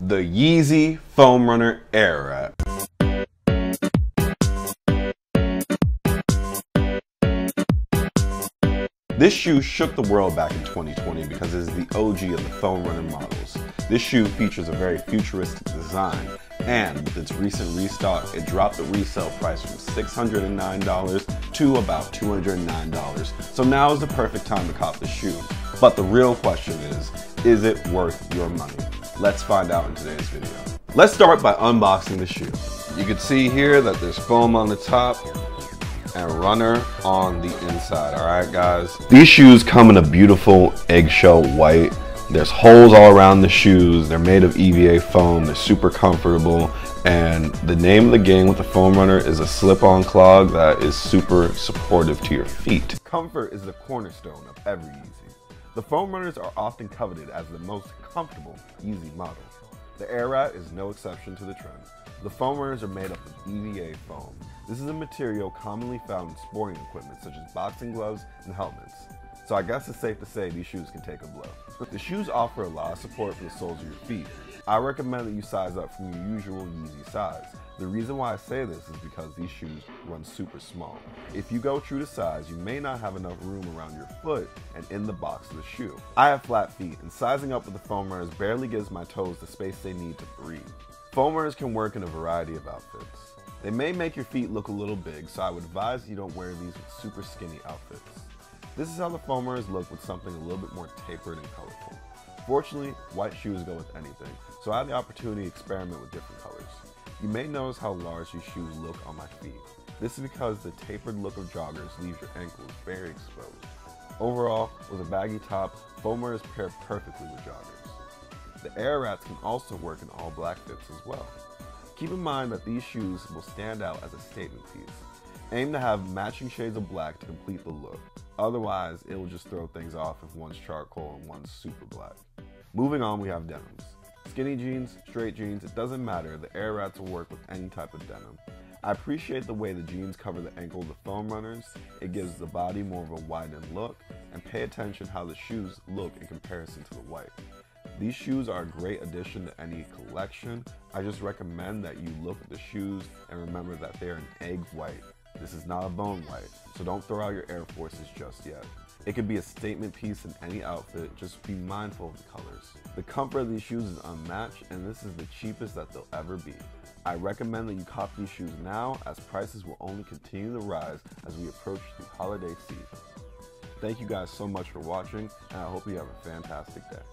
The Yeezy Foam Runner Ararat. This shoe shook the world back in 2020 because it is the OG of the foam runner models. This shoe features a very futuristic design, and with its recent restock, it dropped the resale price from $609 to about $209. So now is the perfect time to cop the shoe. But the real question is it worth your money? Let's find out in today's video. Let's start by unboxing the shoe. You can see here that there's foam on the top and runner on the inside. All right, guys. These shoes come in a beautiful eggshell white. There's holes all around the shoes. They're made of EVA foam. They're super comfortable. And the name of the game with the foam runner is a slip-on clog that is super supportive to your feet. Comfort is the cornerstone of every Yeezy. The foam runners are often coveted as the most comfortable Yeezy model. The Ararat is no exception to the trend. The foam runners are made up of EVA foam. This is a material commonly found in sporting equipment such as boxing gloves and helmets. So I guess it's safe to say these shoes can take a blow. The shoes offer a lot of support for the soles of your feet. I recommend that you size up from your usual Yeezy size. The reason why I say this is because these shoes run super small. If you go true to size, you may not have enough room around your foot and in the box of the shoe. I have flat feet, and sizing up with the foam runners barely gives my toes the space they need to breathe. Foam runners can work in a variety of outfits. They may make your feet look a little big, so I would advise that you don't wear these with super skinny outfits. This is how the foam runners look with something a little bit more tapered and colorful. Fortunately, white shoes go with anything, so I had the opportunity to experiment with different colors. You may notice how large these shoes look on my feet. This is because the tapered look of joggers leaves your ankles very exposed. Overall, with a baggy top, foam runners pair perfectly with joggers. The Ararats can also work in all black fits as well. Keep in mind that these shoes will stand out as a statement piece. Aim to have matching shades of black to complete the look. Otherwise, it will just throw things off if one's charcoal and one's super black. Moving on, we have denims. Skinny jeans, straight jeans, it doesn't matter, the Ararats will work with any type of denim. I appreciate the way the jeans cover the ankle of the foam runners. It gives the body more of a widened look, and pay attention how the shoes look in comparison to the white. These shoes are a great addition to any collection. I just recommend that you look at the shoes and remember that they're an egg white. This is not a bone white, so don't throw out your Air Forces just yet. It could be a statement piece in any outfit, just be mindful of the colors. The comfort of these shoes is unmatched, and this is the cheapest that they'll ever be. I recommend that you cop these shoes now, as prices will only continue to rise as we approach the holiday season. Thank you guys so much for watching, and I hope you have a fantastic day.